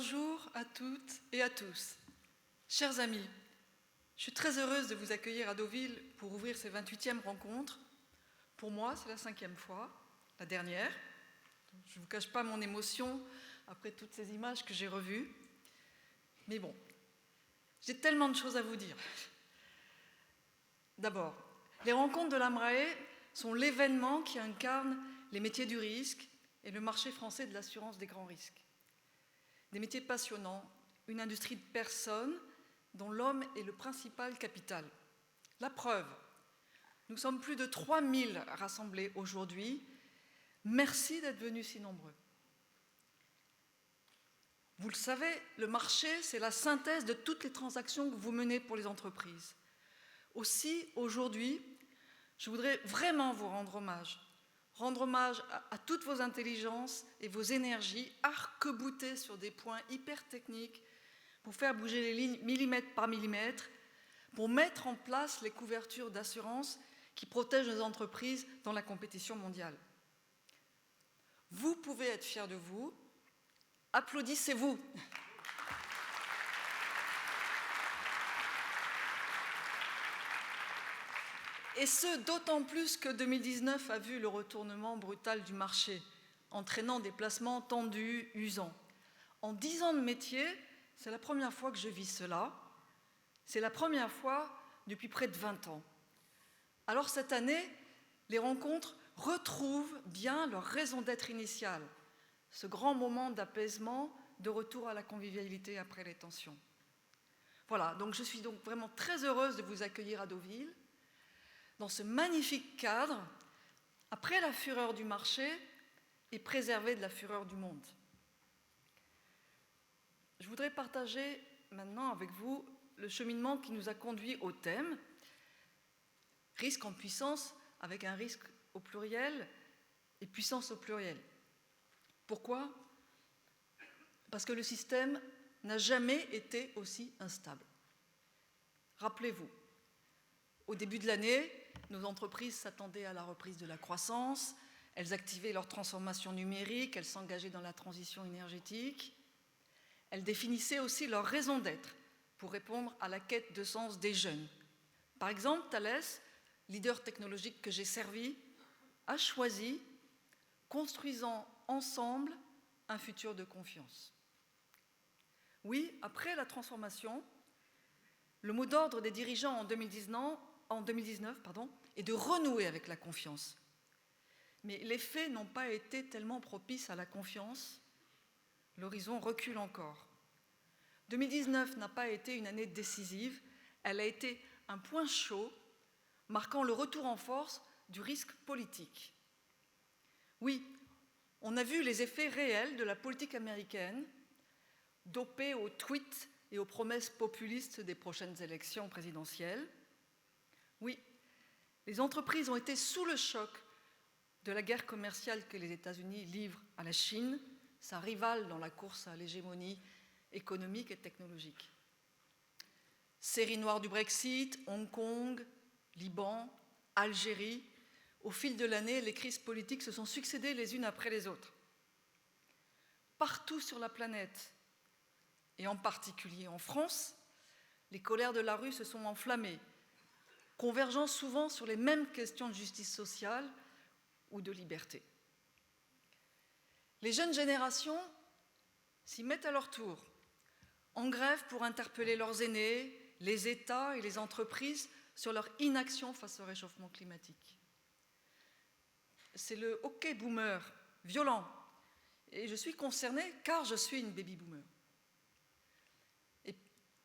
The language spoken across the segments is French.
Bonjour à toutes et à tous. Chers amis, je suis très heureuse de vous accueillir à Deauville pour ouvrir ces 28e rencontres. Pour moi, c'est la 5e fois, la dernière. Je ne vous cache pas mon émotion après toutes ces images que j'ai revues. Mais bon, j'ai tellement de choses à vous dire. D'abord, les rencontres de l'AMRAE sont l'événement qui incarne les métiers du risque et le marché français de l'assurance des grands risques. Des métiers passionnants, une industrie de personnes dont l'homme est le principal capital. La preuve, nous sommes plus de 3000 rassemblés aujourd'hui. Merci d'être venus si nombreux. Vous le savez, le marché, c'est la synthèse de toutes les transactions que vous menez pour les entreprises. Aussi, aujourd'hui, je voudrais vraiment vous rendre hommage. Rendre hommage à toutes vos intelligences et vos énergies arc-boutées sur des points hyper techniques pour faire bouger les lignes millimètre par millimètre, pour mettre en place les couvertures d'assurance qui protègent nos entreprises dans la compétition mondiale. Vous pouvez être fiers de vous. Applaudissez-vous. Et ce, d'autant plus que 2019 a vu le retournement brutal du marché, entraînant des placements tendus, usants. En 10 ans de métier, c'est la première fois que je vis cela. C'est la première fois depuis près de 20 ans. Alors cette année, les rencontres retrouvent bien leur raison d'être initiale, ce grand moment d'apaisement, de retour à la convivialité après les tensions. Voilà, donc je suis donc vraiment très heureuse de vous accueillir à Deauville, dans ce magnifique cadre, après la fureur du marché et préservé de la fureur du monde. Je voudrais partager maintenant avec vous le cheminement qui nous a conduit au thème « Risque en puissance » avec un risque au pluriel et puissance au pluriel. Pourquoi ? Parce que le système n'a jamais été aussi instable. Rappelez-vous, au début de l'année, nos entreprises s'attendaient à la reprise de la croissance, elles activaient leur transformation numérique, elles s'engageaient dans la transition énergétique, elles définissaient aussi leur raison d'être pour répondre à la quête de sens des jeunes. Par exemple, Thales, leader technologique que j'ai servi, a choisi « Construisons ensemble un futur de confiance ». Oui, après la transformation, le mot d'ordre des dirigeants en 2019 est de renouer avec la confiance. Mais les faits n'ont pas été tellement propices à la confiance. L'horizon recule encore. 2019 n'a pas été une année décisive, elle a été un point chaud, marquant le retour en force du risque politique. Oui, on a vu les effets réels de la politique américaine, dopée aux tweets et aux promesses populistes des prochaines élections présidentielles. Oui, les entreprises ont été sous le choc de la guerre commerciale que les États-Unis livrent à la Chine, sa rivale dans la course à l'hégémonie économique et technologique. Série noire du Brexit, Hong Kong, Liban, Algérie. Au fil de l'année, les crises politiques se sont succédées les unes après les autres. Partout sur la planète, et en particulier en France, les colères de la rue se sont enflammées, convergeant souvent sur les mêmes questions de justice sociale ou de liberté. Les jeunes générations s'y mettent à leur tour, en grève pour interpeller leurs aînés, les États et les entreprises sur leur inaction face au réchauffement climatique. C'est le hockey boomer violent, et je suis concernée car je suis une baby boomer. Et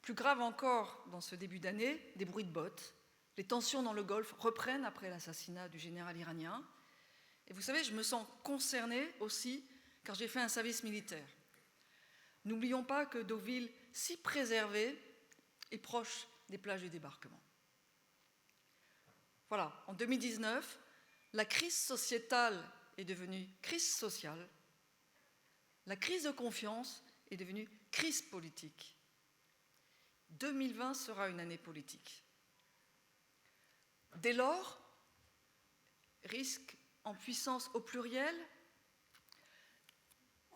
plus grave encore, dans ce début d'année, des bruits de bottes. Les tensions dans le Golfe reprennent après l'assassinat du général iranien. Et vous savez, je me sens concernée aussi car j'ai fait un service militaire. N'oublions pas que Deauville, si préservée, est proche des plages du débarquement. Voilà, en 2019, la crise sociétale est devenue crise sociale. La crise de confiance est devenue crise politique. 2020 sera une année politique. Dès lors, risque en puissance au pluriel,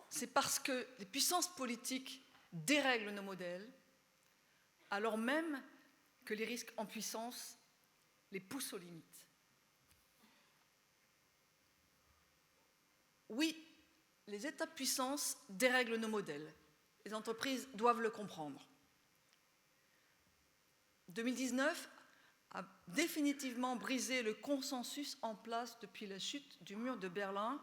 c'est parce que les puissances politiques dérèglent nos modèles, alors même que les risques en puissance les poussent aux limites. Oui, les États-puissances dérèglent nos modèles. Les entreprises doivent le comprendre. 2019 a définitivement brisé le consensus en place depuis la chute du mur de Berlin,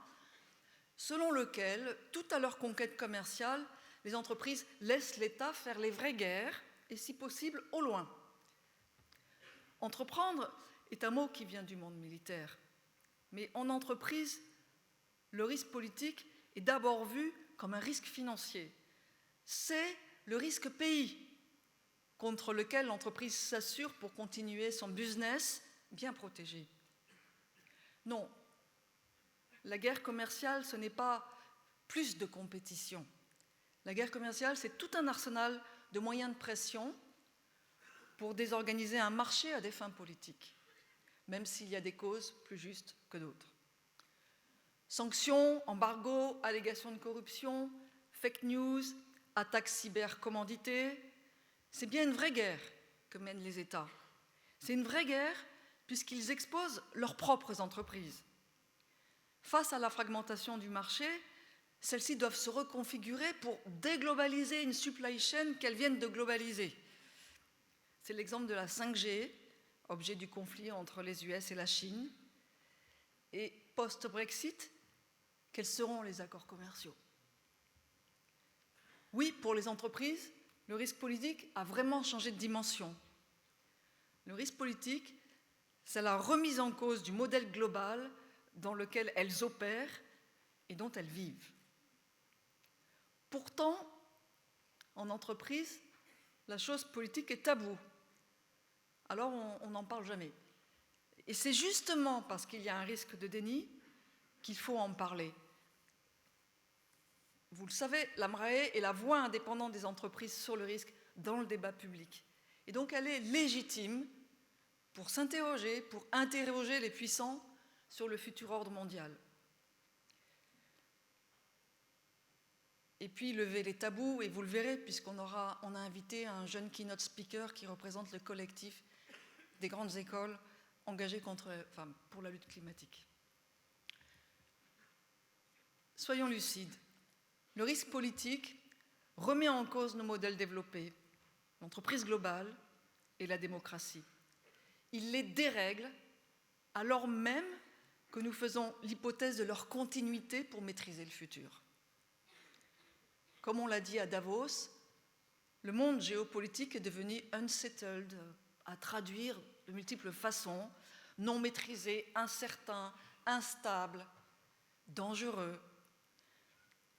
selon lequel, tout à leur conquête commerciale, les entreprises laissent l'État faire les vraies guerres, et si possible, au loin. Entreprendre est un mot qui vient du monde militaire, mais en entreprise, le risque politique est d'abord vu comme un risque financier. C'est le risque pays contre lequel l'entreprise s'assure pour continuer son business bien protégé. Non, la guerre commerciale, ce n'est pas plus de compétition. La guerre commerciale, c'est tout un arsenal de moyens de pression pour désorganiser un marché à des fins politiques, même s'il y a des causes plus justes que d'autres. Sanctions, embargos, allégations de corruption, fake news, attaques cyber commanditées, c'est bien une vraie guerre que mènent les États. C'est une vraie guerre puisqu'ils exposent leurs propres entreprises. Face à la fragmentation du marché, celles-ci doivent se reconfigurer pour déglobaliser une supply chain qu'elles viennent de globaliser. C'est l'exemple de la 5G, objet du conflit entre les US et la Chine. Et post-Brexit, quels seront les accords commerciaux? Oui, pour les entreprises, le risque politique a vraiment changé de dimension. Le risque politique, c'est la remise en cause du modèle global dans lequel elles opèrent et dont elles vivent. Pourtant, en entreprise, la chose politique est taboue. Alors on n'en parle jamais. Et c'est justement parce qu'il y a un risque de déni qu'il faut en parler. Vous le savez, la MRAE est la voix indépendante des entreprises sur le risque dans le débat public. Et donc elle est légitime pour s'interroger, pour interroger les puissants sur le futur ordre mondial. Et puis lever les tabous, et vous le verrez, puisqu'on a invité un jeune keynote speaker qui représente le collectif des grandes écoles engagées pour la lutte climatique. Soyons lucides. Le risque politique remet en cause nos modèles développés, l'entreprise globale et la démocratie. Il les dérègle alors même que nous faisons l'hypothèse de leur continuité pour maîtriser le futur. Comme on l'a dit à Davos, le monde géopolitique est devenu unsettled, à traduire de multiples façons, non maîtrisé, incertain, instable, dangereux,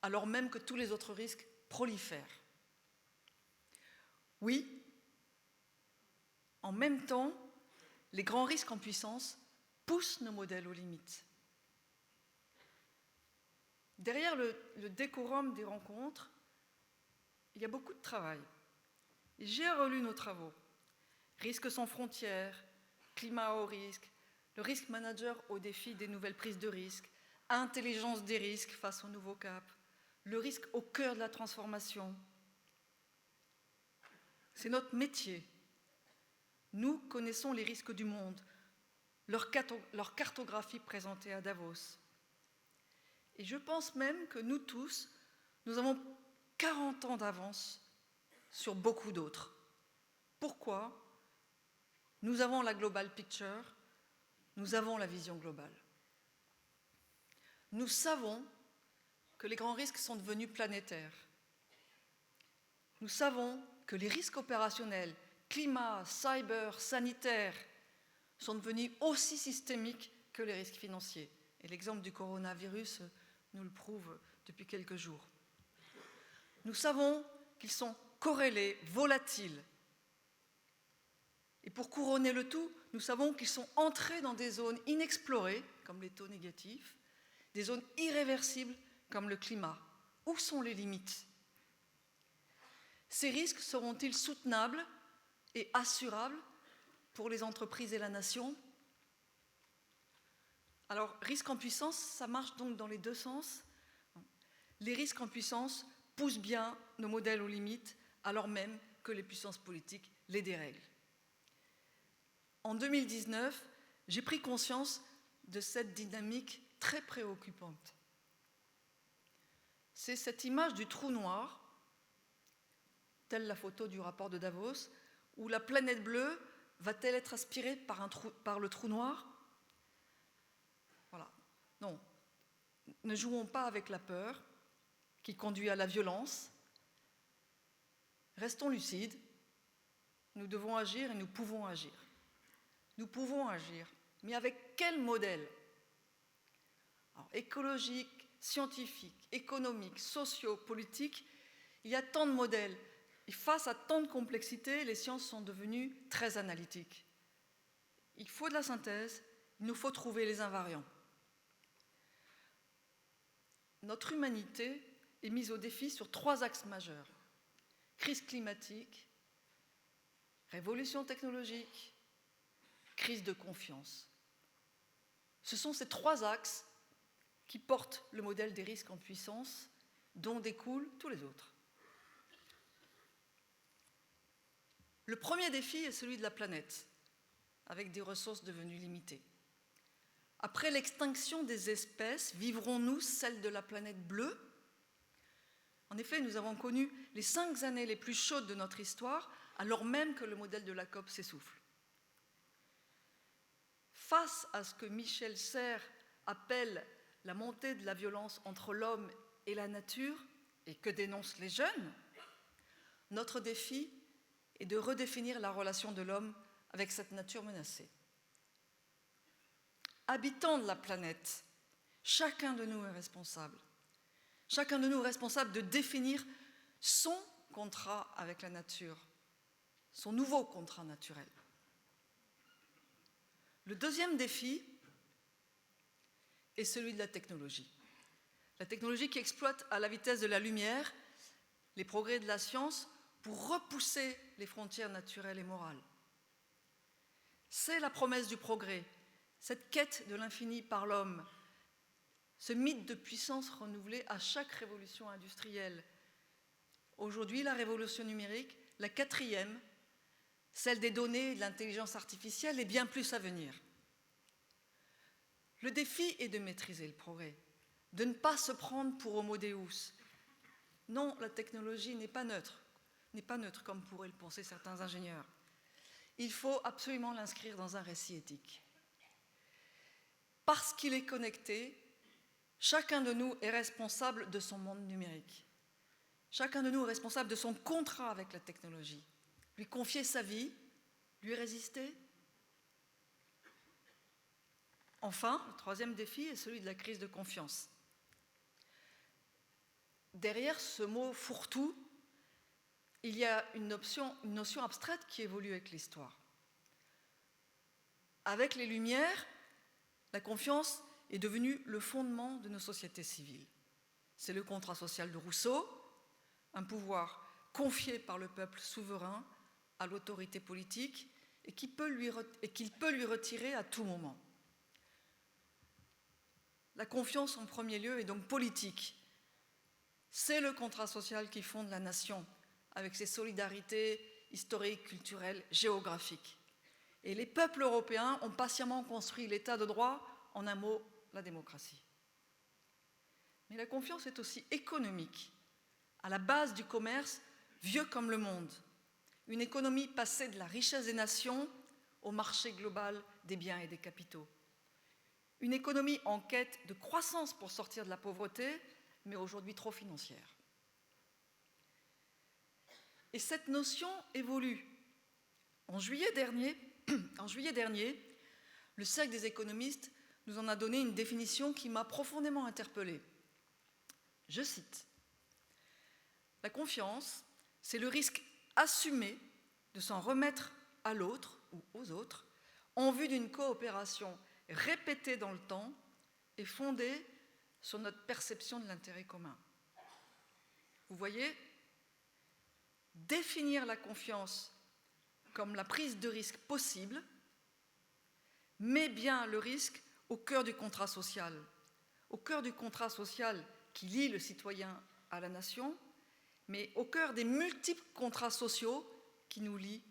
alors même que tous les autres risques prolifèrent. Oui, en même temps, les grands risques en puissance poussent nos modèles aux limites. Derrière le décorum des rencontres, il y a beaucoup de travail. J'ai relu nos travaux. Risques sans frontières, climat au risque, le risque manager au défi des nouvelles prises de risque, intelligence des risques face aux nouveaux caps, le risque au cœur de la transformation. C'est notre métier. Nous connaissons les risques du monde, leur cartographie présentée à Davos. Et je pense même que nous tous, nous avons 40 ans d'avance sur beaucoup d'autres. Pourquoi? Nous avons la global picture, nous avons la vision globale. Nous savons que les grands risques sont devenus planétaires. Nous savons que les risques opérationnels, climat, cyber, sanitaire, sont devenus aussi systémiques que les risques financiers. Et l'exemple du coronavirus nous le prouve depuis quelques jours. Nous savons qu'ils sont corrélés, volatiles. Et pour couronner le tout, nous savons qu'ils sont entrés dans des zones inexplorées, comme les taux négatifs, des zones irréversibles, comme le climat. Où sont les limites? Ces risques seront-ils soutenables et assurables pour les entreprises et la nation? Alors, risque en puissance, ça marche donc dans les deux sens. Les risques en puissance poussent bien nos modèles aux limites, alors même que les puissances politiques les dérèglent. En 2019, j'ai pris conscience de cette dynamique très préoccupante. C'est cette image du trou noir, telle la photo du rapport de Davos, où la planète bleue va-t-elle être aspirée par le trou noir? Voilà. Non. Ne jouons pas avec la peur qui conduit à la violence. Restons lucides. Nous devons agir et nous pouvons agir. Nous pouvons agir, mais avec quel modèle? Alors, écologique, scientifique, économique, socio-politique, il y a tant de modèles. Et face à tant de complexité, les sciences sont devenues très analytiques. Il faut de la synthèse, il nous faut trouver les invariants. Notre humanité est mise au défi sur 3 axes majeurs. Crise climatique, révolution technologique, crise de confiance. Ce sont ces 3 axes qui portent le modèle des risques en puissance, dont découlent tous les autres. Le premier défi est celui de la planète, avec des ressources devenues limitées. Après l'extinction des espèces, vivrons-nous celle de la planète bleue? En effet, nous avons connu les 5 années les plus chaudes de notre histoire, alors même que le modèle de la COP s'essouffle. Face à ce que Michel Serres appelle la montée de la violence entre l'homme et la nature, et que dénoncent les jeunes, notre défi est de redéfinir la relation de l'homme avec cette nature menacée. Habitants de la planète, chacun de nous est responsable. Chacun de nous est responsable de définir son contrat avec la nature, son nouveau contrat naturel. Le deuxième défi est celui de la technologie. La technologie qui exploite à la vitesse de la lumière les progrès de la science pour repousser les frontières naturelles et morales. C'est la promesse du progrès, cette quête de l'infini par l'homme, ce mythe de puissance renouvelé à chaque révolution industrielle. Aujourd'hui, la révolution numérique, la 4e, celle des données et de l'intelligence artificielle, est bien plus à venir. Le défi est de maîtriser le progrès, de ne pas se prendre pour homo deus. Non, la technologie n'est pas neutre comme pourraient le penser certains ingénieurs. Il faut absolument l'inscrire dans un récit éthique. Parce qu'il est connecté, chacun de nous est responsable de son monde numérique. Chacun de nous est responsable de son contrat avec la technologie. Lui confier sa vie, lui résister. Enfin, le 3e défi est celui de la crise de confiance. Derrière ce mot fourre-tout, il y a une notion abstraite qui évolue avec l'histoire. Avec les Lumières, la confiance est devenue le fondement de nos sociétés civiles. C'est le contrat social de Rousseau, un pouvoir confié par le peuple souverain à l'autorité politique et qu'il peut lui retirer à tout moment. La confiance en premier lieu est donc politique. C'est le contrat social qui fonde la nation, avec ses solidarités historiques, culturelles, géographiques. Et les peuples européens ont patiemment construit l'État de droit, en un mot, la démocratie. Mais la confiance est aussi économique, à la base du commerce vieux comme le monde. Une économie passée de la richesse des nations au marché global des biens et des capitaux. Une économie en quête de croissance pour sortir de la pauvreté, mais aujourd'hui trop financière. Et cette notion évolue. En juillet dernier, le Cercle des économistes nous en a donné une définition qui m'a profondément interpellée. Je cite: « La confiance, c'est le risque assumé de s'en remettre à l'autre ou aux autres en vue d'une coopération répétée dans le temps et fondée sur notre perception de l'intérêt commun. » Vous voyez, définir la confiance comme la prise de risque possible met bien le risque au cœur du contrat social qui lie le citoyen à la nation mais au cœur des multiples contrats sociaux qui nous lient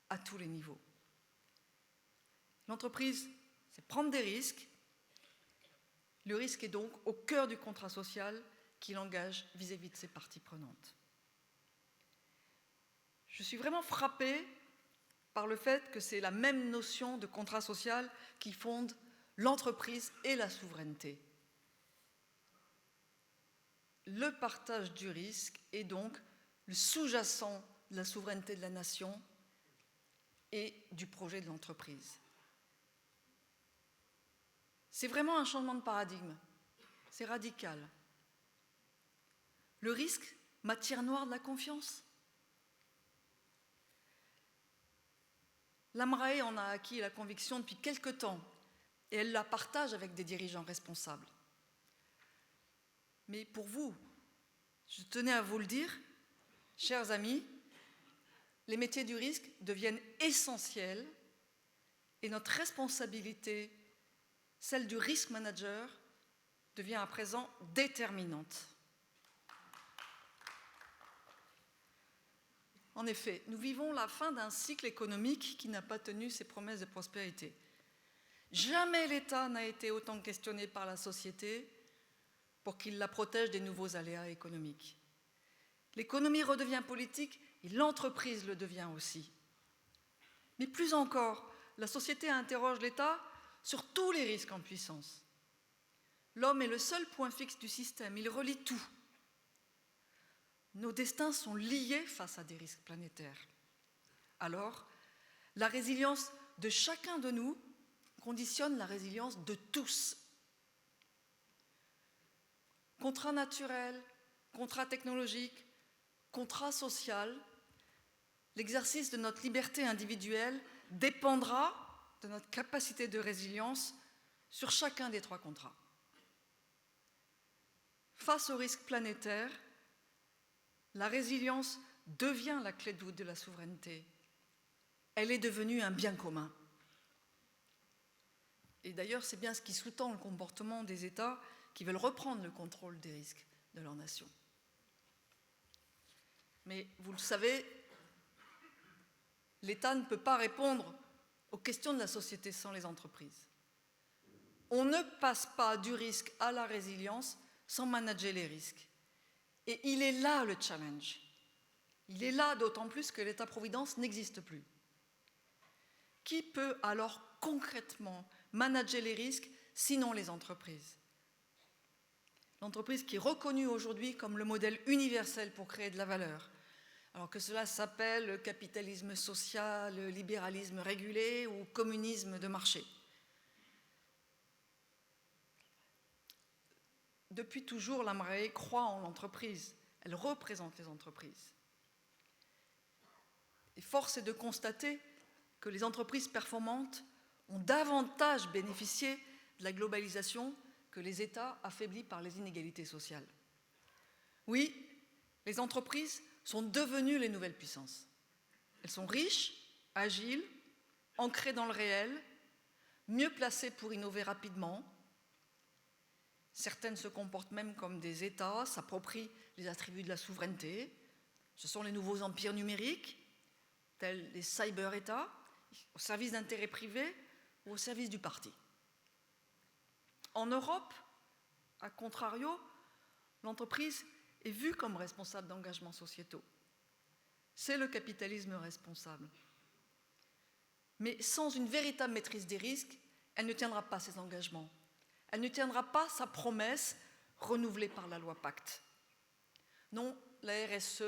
à tous les niveaux. L'entreprise, c'est prendre des risques. Le risque est donc au cœur du contrat social qui l'engage vis-à-vis de ses parties prenantes. Je suis vraiment frappée par le fait que c'est la même notion de contrat social qui fonde l'entreprise et la souveraineté. Le partage du risque est donc le sous-jacent de la souveraineté de la nation et du projet de l'entreprise. C'est vraiment un changement de paradigme, c'est radical. Le risque, matière noire de la confiance. L'AMRAE en a acquis la conviction depuis quelque temps et elle la partage avec des dirigeants responsables. Mais pour vous, je tenais à vous le dire, chers amis, les métiers du risque deviennent essentiels et notre responsabilité, celle du risk manager, devient à présent déterminante. En effet, nous vivons la fin d'un cycle économique qui n'a pas tenu ses promesses de prospérité. Jamais l'État n'a été autant questionné par la société pour qu'il la protège des nouveaux aléas économiques. L'économie redevient politique et l'entreprise le devient aussi. Mais plus encore, la société interroge l'État sur tous les risques en puissance. L'homme est le seul point fixe du système, il relie tout. Nos destins sont liés face à des risques planétaires. Alors, la résilience de chacun de nous conditionne la résilience de tous. Contrat naturel, contrat technologique, contrat social, l'exercice de notre liberté individuelle dépendra de notre capacité de résilience sur chacun des trois contrats. Face aux risques planétaires, la résilience devient la clé de voûte de la souveraineté. Elle est devenue un bien commun. Et d'ailleurs, c'est bien ce qui sous-tend le comportement des États qui veulent reprendre le contrôle des risques de leur nation. Mais vous le savez, l'État ne peut pas répondre aux questions de la société sans les entreprises. On ne passe pas du risque à la résilience sans manager les risques. Et il est là le challenge. Il est là d'autant plus que l'État-providence n'existe plus. Qui peut alors concrètement manager les risques sinon les entreprises? L'entreprise qui est reconnue aujourd'hui comme le modèle universel pour créer de la valeur, alors que cela s'appelle le capitalisme social, le libéralisme régulé ou communisme de marché. Depuis toujours, l'AMRAE croit en l'entreprise. Elle représente les entreprises. Et force est de constater que les entreprises performantes ont davantage bénéficié de la globalisation que les États affaiblis par les inégalités sociales. Oui, les entreprises sont devenues les nouvelles puissances. Elles sont riches, agiles, ancrées dans le réel, mieux placées pour innover rapidement. Certaines se comportent même comme des États, s'approprient les attributs de la souveraineté. Ce sont les nouveaux empires numériques, tels les cyber-États, au service d'intérêts privés ou au service du parti. En Europe, à contrario, l'entreprise est vue comme responsable d'engagements sociétaux. C'est le capitalisme responsable. Mais sans une véritable maîtrise des risques, elle ne tiendra pas ses engagements. Elle ne tiendra pas sa promesse renouvelée par la loi Pacte. Non, la RSE,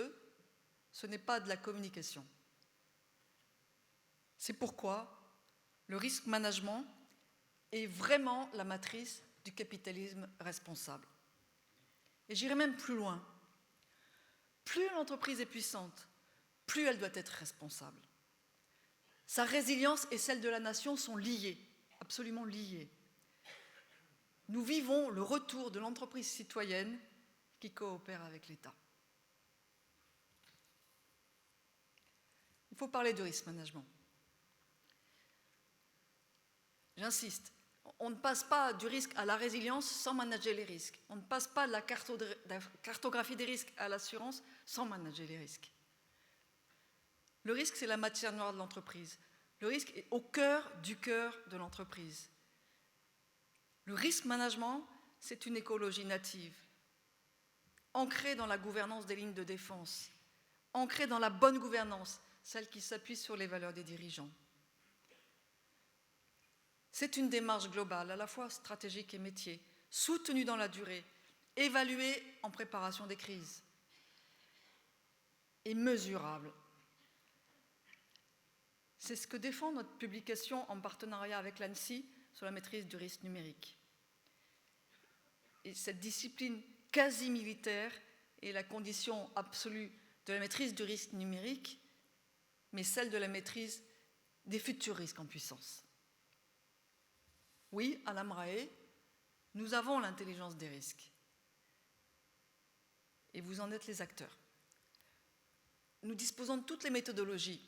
ce n'est pas de la communication. C'est pourquoi le risk management est vraiment la matrice du capitalisme responsable. Et j'irai même plus loin. Plus l'entreprise est puissante, plus elle doit être responsable. Sa résilience et celle de la nation sont liées, absolument liées. Nous vivons le retour de l'entreprise citoyenne qui coopère avec l'État. Il faut parler de risk management. J'insiste, On ne passe pas du risque à la résilience sans manager les risques. On ne passe pas de la cartographie des risques à l'assurance sans manager les risques. Le risque, c'est la matière noire de l'entreprise. Le risque est au cœur de l'entreprise. Le risk management, c'est une écologie native, ancrée dans la gouvernance des lignes de défense, ancrée dans la bonne gouvernance, celle qui s'appuie sur les valeurs des dirigeants. C'est une démarche globale, à la fois stratégique et métier, soutenue dans la durée, évaluée en préparation des crises et mesurable. C'est ce que défend notre publication en partenariat avec l'ANSSI sur la maîtrise du risque numérique. Et cette discipline quasi militaire est la condition absolue de la maîtrise du risque numérique, mais celle de la maîtrise des futurs risques en puissance. Oui, à l'AMRAE, nous avons l'intelligence des risques. Et vous en êtes les acteurs. Nous disposons de toutes les méthodologies.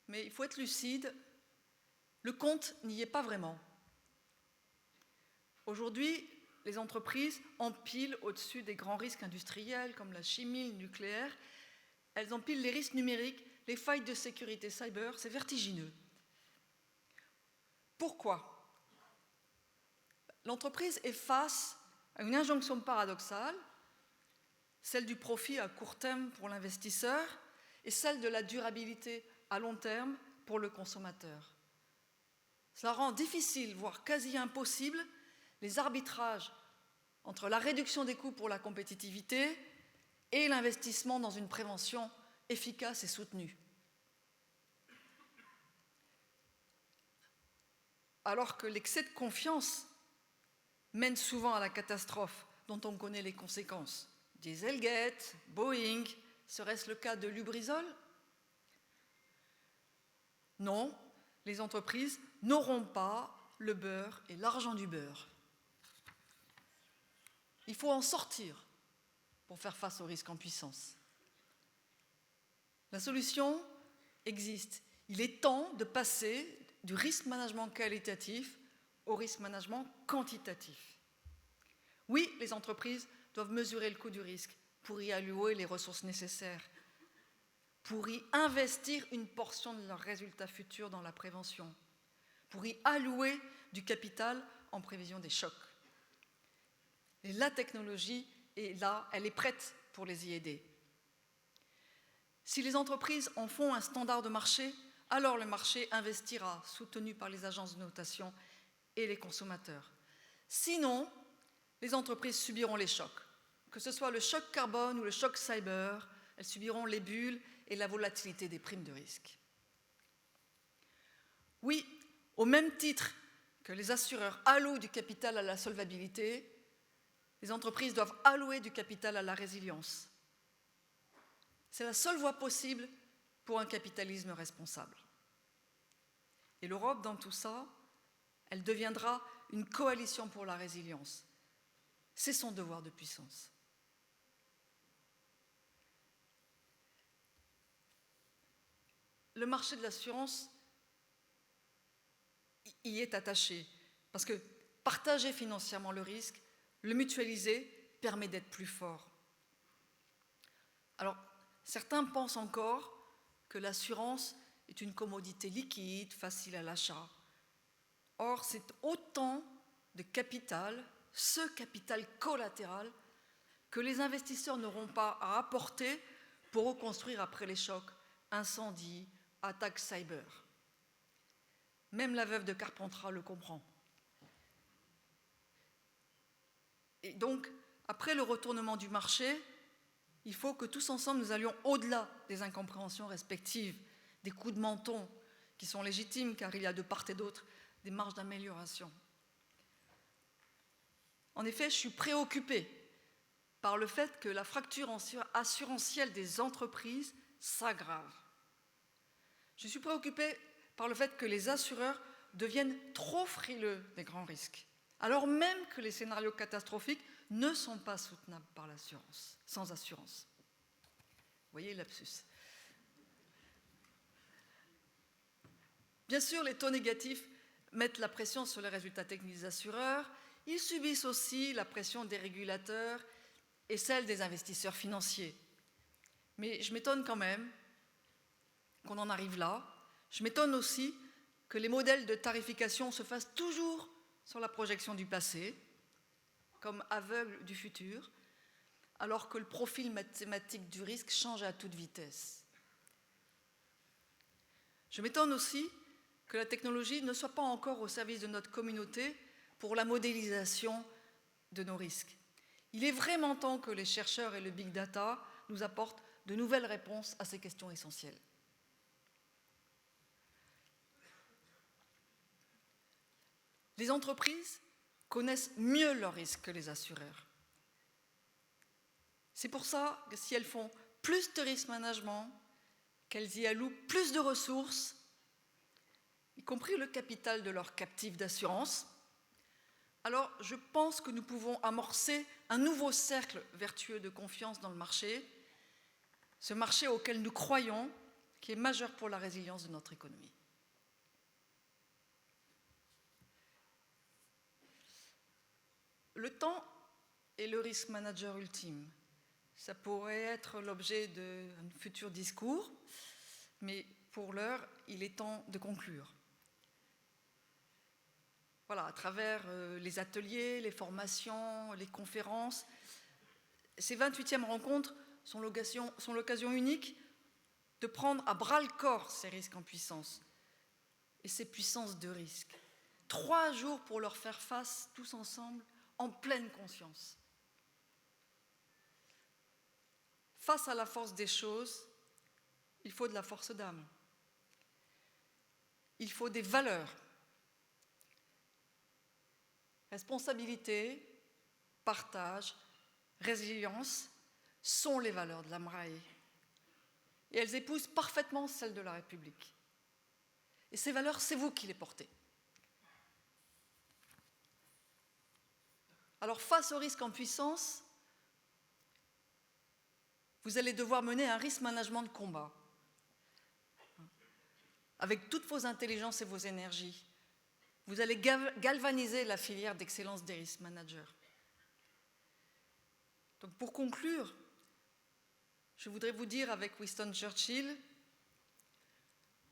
Mais il faut être lucide, le compte n'y est pas vraiment. Aujourd'hui, les entreprises empilent au-dessus des grands risques industriels comme la chimie, le nucléaire, elles empilent les risques numériques, les failles de sécurité cyber, c'est vertigineux. Pourquoi? L'entreprise est face à une injonction paradoxale, celle du profit à court terme pour l'investisseur et celle de la durabilité à long terme pour le consommateur. Cela rend difficile, voire quasi impossible, les arbitrages entre la réduction des coûts pour la compétitivité et l'investissement dans une prévention efficace et soutenue. Alors que l'excès de confiance mène souvent à la catastrophe dont on connaît les conséquences. Dieselgate, Boeing, serait-ce le cas de Lubrizol? Non, les entreprises n'auront pas le beurre et l'argent du beurre. Il faut en sortir pour faire face aux risques en puissance. La solution existe. Il est temps de passer du risk management qualitatif au risk management quantitatif. Oui, les entreprises doivent mesurer le coût du risque pour y allouer les ressources nécessaires, pour y investir une portion de leurs résultats futurs dans la prévention, pour y allouer du capital en prévision des chocs. Et la technologie est là, elle est prête pour les y aider. Si les entreprises en font un standard de marché, alors le marché investira, soutenu par les agences de notation et les consommateurs. Sinon, les entreprises subiront les chocs. Que ce soit le choc carbone ou le choc cyber, elles subiront les bulles et la volatilité des primes de risque. Oui, au même titre que les assureurs allouent du capital à la solvabilité, les entreprises doivent allouer du capital à la résilience. C'est la seule voie possible pour un capitalisme responsable. Et l'Europe, dans tout ça, elle deviendra une coalition pour la résilience. C'est son devoir de puissance. Le marché de l'assurance y est attaché, parce que partager financièrement le risque, le mutualiser, permet d'être plus fort. Alors, certains pensent encore que l'assurance est une commodité liquide, facile à l'achat. Or, c'est autant de capital, ce capital collatéral, que les investisseurs n'auront pas à apporter pour reconstruire après les chocs, incendies, attaques cyber. Même la veuve de Carpentras le comprend. Et donc, après le retournement du marché, il faut que tous ensemble nous allions au-delà des incompréhensions respectives, des coups de menton qui sont légitimes car il y a de part et d'autre des marges d'amélioration. En effet, je suis préoccupée par le fait que la fracture assurantielle des entreprises s'aggrave. Je suis préoccupée par le fait que les assureurs deviennent trop frileux des grands risques, alors même que les scénarios catastrophiques ne sont pas soutenables par l'assurance, sans assurance. Vous voyez le lapsus. Bien sûr, les taux négatifs mettent la pression sur les résultats techniques des assureurs, ils subissent aussi la pression des régulateurs et celle des investisseurs financiers. Mais je m'étonne quand même qu'on en arrive là. Je m'étonne aussi que les modèles de tarification se fassent toujours sur la projection du passé, comme aveugle du futur, alors que le profil mathématique du risque change à toute vitesse. Je m'étonne aussi que la technologie ne soit pas encore au service de notre communauté pour la modélisation de nos risques. Il est vraiment temps que les chercheurs et le big data nous apportent de nouvelles réponses à ces questions essentielles. Les entreprises connaissent mieux leurs risques que les assureurs. C'est pour ça que si elles font plus de risk management, qu'elles y allouent plus de ressources, y compris le capital de leur captif d'assurance, alors je pense que nous pouvons amorcer un nouveau cercle vertueux de confiance dans le marché, ce marché auquel nous croyons, qui est majeur pour la résilience de notre économie. Le temps est le risk manager ultime. Ça pourrait être l'objet d'un futur discours, mais pour l'heure, il est temps de conclure. Voilà, à travers les ateliers, les formations, les conférences, ces 28e rencontres sont l'occasion unique de prendre à bras-le-corps ces risques en puissance et ces puissances de risque. 3 jours pour leur faire face tous ensemble, en pleine conscience. Face à la force des choses, il faut de la force d'âme. Il faut des valeurs. Responsabilité, partage, résilience sont les valeurs de l'AMRAE. Et elles épousent parfaitement celles de la République. Et ces valeurs, c'est vous qui les portez. Alors, face au risque en puissance, vous allez devoir mener un risk management de combat, avec toutes vos intelligences et vos énergies. Vous allez galvaniser la filière d'excellence des risk managers. Donc, pour conclure, je voudrais vous dire avec Winston Churchill,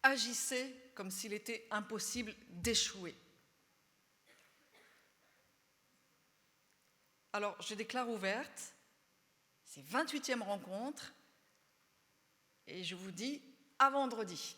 agissez comme s'il était impossible d'échouer. Alors, je déclare ouverte ces 28e rencontres et je vous dis à vendredi.